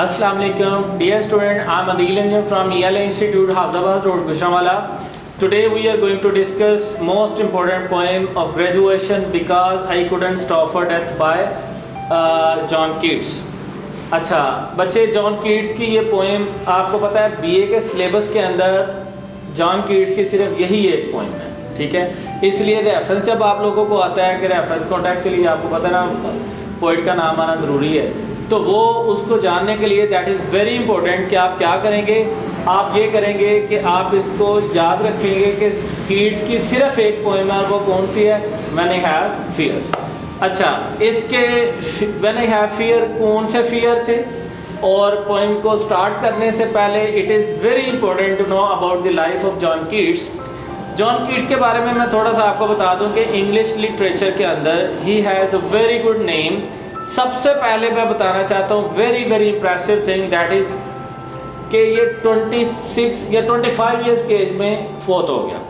Assalamu alaikum, dear student. I am Adil Anjan from ELA Institute, Hafizabad Road, Gujranwala. Today we are going to discuss most important poem of graduation because I couldn't stop for death by John Keats. अच्छा बच्चे, John Keats की ये poem आपको पता है BA के syllabus के अंदर जॉन कीट्स की सिर्फ यही एक पोएम है, ठीक है। इसलिए रेफरेंस जब आप लोगों को आता है कि रेफरेंस कॉन्टेक्स्ट के लिए आपको पता है ना पोइट का नाम आना ज़रूरी है, तो वो उसको जानने के लिए दैट इज़ वेरी इंपॉर्टेंट कि आप क्या करेंगे, आप ये करेंगे कि आप इसको याद रखेंगे कि कीट्स की सिर्फ एक पोएम है और वो कौन सी है, व्हेन आई हैव फियर्स। अच्छा, इसके व्हेन आई हैव फियर कौन से फियर थे, और पोएम को स्टार्ट करने से पहले it is very important to know about the life of John Keats. John Keats के बारे में मैं थोड़ा सा आपको बता दूं कि इंग्लिश लिटरेचर के अंदर he has a very good name. सबसे पहले मैं बताना चाहता हूँ very very impressive thing that is कि ये 26 या 25 ईयर्स के एज में फोत हो गया।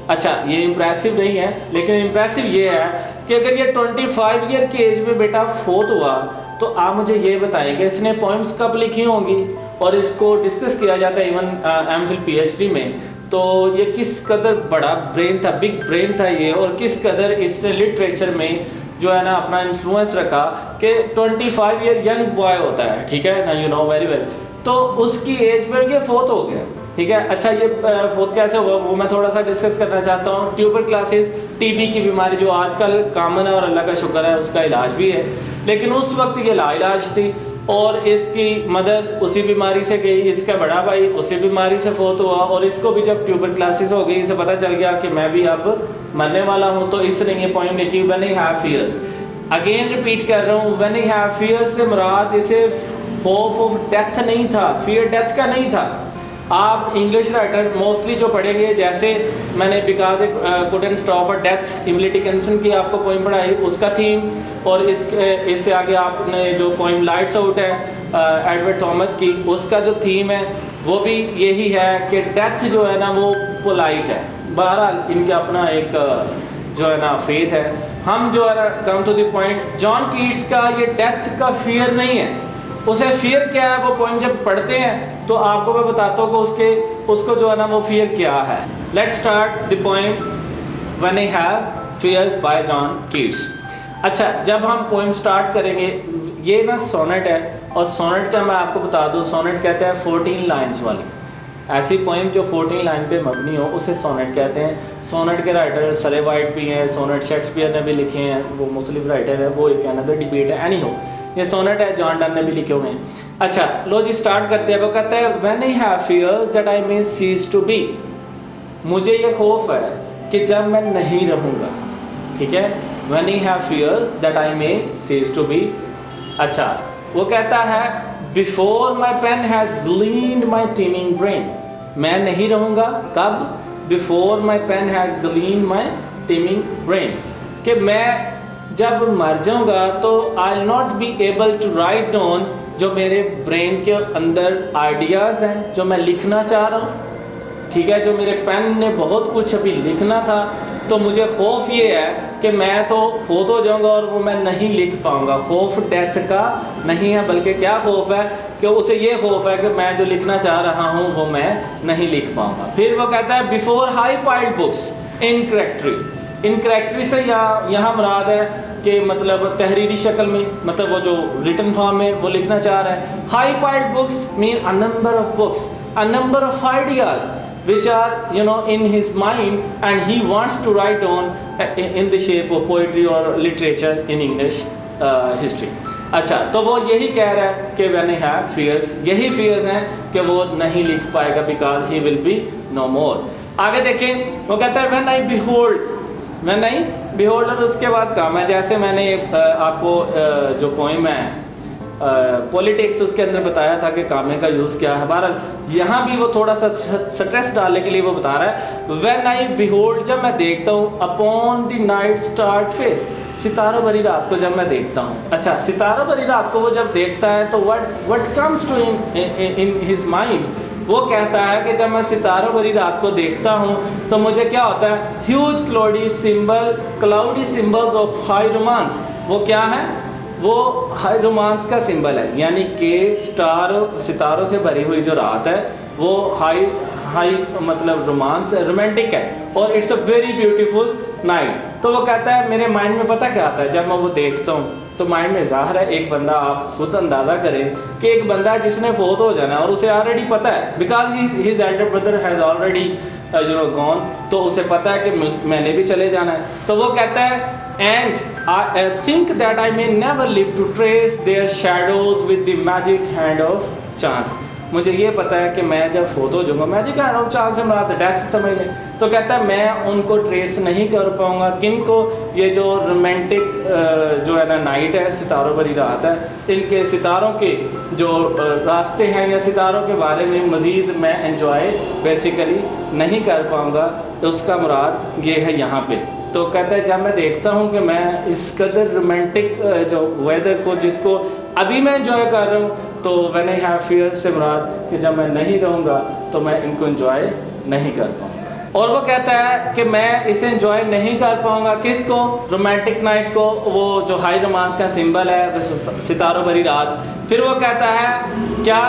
अच्छा, ये इम्प्रेसिव नहीं है, लेकिन इम्प्रेसिव ये है कि अगर ये 25 ईयर की एज में बेटा फोत हुआ तो आप मुझे ये बताएं कि इसने पोइम्स कब लिखी होंगी, और इसको डिस्कस किया जाता है इवन एमफिल पीएचडी में। तो ये किस कदर बड़ा ब्रेन था, बिग ब्रेन था ये, और किस कदर इसने लिटरेचर में जो है ना अपना इन्फ्लुएंस रखा कि 25 ईयर यंग बॉय होता है, ठीक है ना, यू नो वेरी वेल। तो उसकी एज में ये फोत हो गया, ठीक है। अच्छा, ये फोत कैसे हुआ वो मैं थोड़ा सा डिस्कस करना चाहता हूँ। ट्यूबरक्लोसिस, टीबी की बीमारी जो आजकल कॉमन है और अल्लाह का शुक्र है उसका इलाज भी है, लेकिन उस वक्त ये लाइलाज थी और इसकी मदर उसी बीमारी से गई, इसका बड़ा भाई उसी बीमारी से फोत हुआ, और इसको भी जब ट्यूबरक्लोसिस हो गई इसे पता चल गया कि मैं भी अब मरने वाला हूँ, तो इसने ये पोएम लिखी when I have fears. Again repeat कर रहा हूँ, व्हेन आई हैव फियर्स से मुराद इसे होप ऑफ डेथ नहीं था, फियर डेथ का नहीं था। आप इंग्लिश राइटर मोस्टली जो पढ़ेंगे, जैसे मैंने because couldn't stop for death इमिली Dickinson की आपको पोइम पढ़ाई, उसका थीम, और इससे आगे आपने जो पोइम लाइट्स आउट है एडवर्ड थॉमस की, उसका जो थीम है वो भी यही है कि डेथ जो है ना वो पोलाइट है। बहरहाल इनका अपना एक जो है ना फेथ है। हम जो है ना come to the point, John Keats का ये डेथ का फियर नहीं है, उसे फियर क्या है वो पोइम जब पढ़ते हैं तो आपको मैं बताता हूँ कि उसको जो है ना वो फियर क्या है। Let's start the poem when I have fears by John Keats. अच्छा, जब हम पोइम स्टार्ट करेंगे, ये ना सोनेट है, और सोनेट का मैं आपको बता दूँ, सोनेट कहते हैं 14 लाइन्स वाली ऐसी पोइम जो 14 लाइन पे मबनी हो उसे सोनेट कहते हैं। सोनेट के राइटर सरे वाइट भी हैं, सोनेट शेक्सपियर ने भी लिखे हैं, वो मुख्तलिफ राइटर है, वो एक अनदर डिबेट है। एनी हो, ये सोनेट है, जॉन डन ने भी लिखे हुए हैं। अच्छा लो जी, स्टार्ट करते हैं। वो कहता है when I have fears that I may cease to be, मुझे ये खौफ है कि जब मैं नहीं रहूँगा, ठीक है। When I have fears that I may cease to be. अच्छा, वो कहता है before my pen has gleaned my teeming brain, मैं नहीं रहूँगा कब, before my pen has gleaned my teeming brain, कि मैं जब मर जाऊँगा तो I will not be able to write down जो मेरे ब्रेन के अंदर आइडियाज़ हैं, जो मैं लिखना चाह रहा हूँ, ठीक है, जो मेरे पेन ने बहुत कुछ अभी लिखना था, तो मुझे खौफ ये है कि मैं तो फोत हो जाऊंगा और वो मैं नहीं लिख पाऊंगा। खौफ डेथ का नहीं है, बल्कि क्या खौफ है कि उसे ये खौफ है कि मैं जो लिखना चाह रहा हूँ वो मैं नहीं लिख पाऊंगा। फिर वो कहता है before high piled books in charactery, in charactery से यहाँ मुराद है कि मतलब तहरीरी शक्ल में, मतलब वो जो रिटन फॉर्म में वो लिखना चाह रहा है। High piled books mean a number of books, a number of ideas which are you know in his mind and he wants to write on in the shape of poetry or literature in English history. अच्छा, तो वो यही कह रहा है कि when I have fears, यही fears हैं कि वो नहीं लिख पाएगा because he will be no more. आगे देखें, वो कहता है when I behold, और उसके बाद काम है, जैसे मैंने आपको जो पोइम है पॉलिटिक्स उसके अंदर बताया था कि कामे का यूज़ क्या है। बहरहाल यहाँ भी वो थोड़ा सा स्ट्रेस डालने के लिए वो बता रहा है व्हेन आई बिहोल्ड, जब मैं देखता हूँ, upon the night start phase, सितारों भरी रात को जब मैं देखता हूँ। अच्छा, सितारों भरी रात को वो जब देखता है तो what comes to in his mind, वो कहता है कि जब मैं सितारों भरी रात को देखता हूँ तो मुझे क्या होता है, huge cloudy symbols of high romance. वो क्या है, वो हाई रोमांस का सिंबल है, यानी कि सितारों से भरी हुई जो रात है वो हाई मतलब रोमांस है, रोमांटिक है, और it's a very beautiful night. तो वो कहता है मेरे माइंड में पता क्या आता है जब मैं वो देखता हूँ, तो माइंड में ज़ाहिर है एक बंदा, आप खुद अंदाज़ा करें कि एक बंदा जिसने फोत हो जाना है और उसे ऑलरेडी पता है, because his Elder brother has already gone, तो उसे पता है कि मैंने भी चले जाना है। तो वो कहता है and I think that I may never live to trace their shadows with the magic hand of chance. मुझे ये पता है कि मैं जब फोत हो जाऊँगा, मैजिक हैंड ऑफ चांस से मुराद डेथ समझ लें, तो कहता है मैं उनको ट्रेस नहीं कर पाऊँगा। किन को? ये जो रोमांटिक जो है ना नाइट है, सितारों भरी रात है, इनके सितारों के जो रास्ते हैं या सितारों के बारे में मज़ीद मैं एंजॉय बेसिकली नहीं कर पाऊँगा। उसका मुराद ये है यहाँ पे। तो कहता है जब मैं देखता हूँ कि मैं इस कदर रोमांटिक जो वेदर को, जिसको अभी मैं एंजॉय कर रहा हूँ, तो व्हेन आई हैव फियर से मुराद कि जब मैं नहीं रहूँगा तो मैं इनको एंजॉय नहीं कर पाऊँगा। और वो कहता है कि मैं इसे एंजॉय नहीं कर पाऊँगा, किसको? रोमांटिक नाइट को, वो जो हाई रोमांस का सिंबल है, सितारों भरी रात। फिर वो कहता है क्या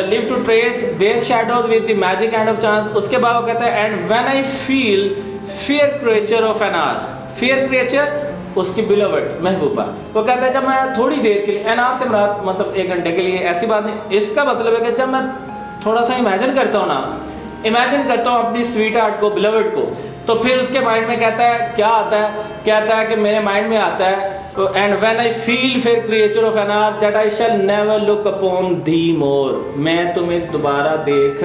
live to trace their shadows with the magic hand of chance. उसके बाद वो कहता है and when I feel fear creature of an hour, fear creature उसकी बिलोवेड महबूबा। वो कहता है जब मैं थोड़ी देर के लिए, एन आवर से मुराद मतलब 1 घंटे के लिए, ऐसी बात नहीं, इसका मतलब है कि जब मैं थोड़ा सा इमेजिन करता हूँ ना, इमेजिन करता हूँ अपनी स्वीट हार्ट को, बिलोवेड को, तो फिर उसके माइंड में कहता है क्या आता है, कहता है कि मेरे माइंड में आता है and when I feel fair creature of an hour that I shall never look upon thee more, मैं तुम्हें दोबारा देख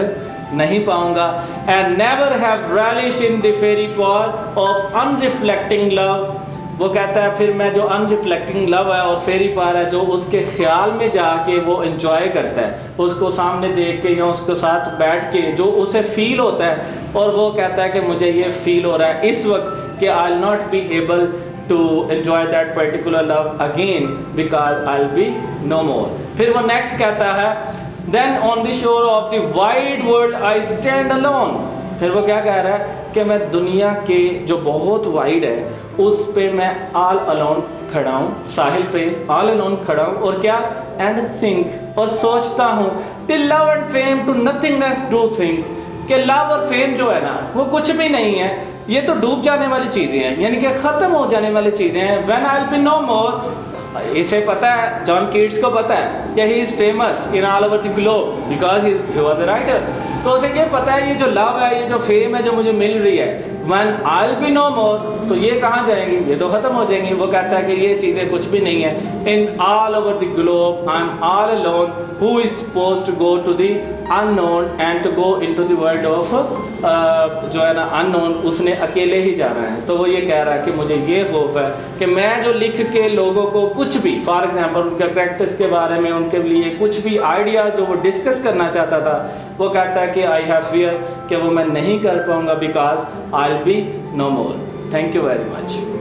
नहीं पाऊंगा। And never have relish in the faery power of unreflecting love. वो कहता है फिर मैं जो अनरिफ्लेक्टिंग लव है और फेरी पार है, जो उसके ख्याल में जाके वो एंजॉय करता है, उसको सामने देख के या उसके साथ बैठ के जो उसे फील होता है, और वो कहता है कि मुझे ये फील हो रहा है इस वक्त कि I will not be able to enjoy that particular love again because I will be no more. फिर वो नेक्स्ट कहता है then on the shore of the wide world I stand alone. फिर वो क्या कह रहा है कि मैं दुनिया के जो बहुत वाइड है उस पे मैं ऑल अलोन खड़ा हूँ, साहिल पे ऑल अलोन खड़ा हूँ, और क्या एंड थिंक, और सोचता हूँ till love and fame to nothingness do think, कि लव और फेम जो है ना वो कुछ भी नहीं है, ये तो डूब जाने वाली चीज़ें हैं, यानी कि ख़त्म हो जाने वाली चीज़ें हैं। When I will be no more, इसे पता है, जॉन कीट्स को पता है कि he is famous in all over the globe because he was a writer. तो उसे ये पता है ये जो लव है, ये जो फेम है जो मुझे मिल रही है, when I will be no more, तो ये कहाँ जाएंगी, ये तो ख़त्म हो जाएंगी। वो कहता है कि ये चीज़ें कुछ भी नहीं है। In all over the globe I am all alone who is supposed to go to the unknown and to go into the world of जो है ना अननोन, उसने अकेले ही जाना है। तो वो ये कह रहा है कि मुझे ये खौफ है कि मैं जो लिख के लोगों को कुछ भी, फॉर एग्जांपल उनके प्रैक्टिस के बारे में, उनके लिए कुछ भी आइडिया जो वो डिस्कस करना चाहता था, वो कहता है कि आई हैव फियर कि वो मैं नहीं कर पाऊँगा because I will be no more. Thank you very much.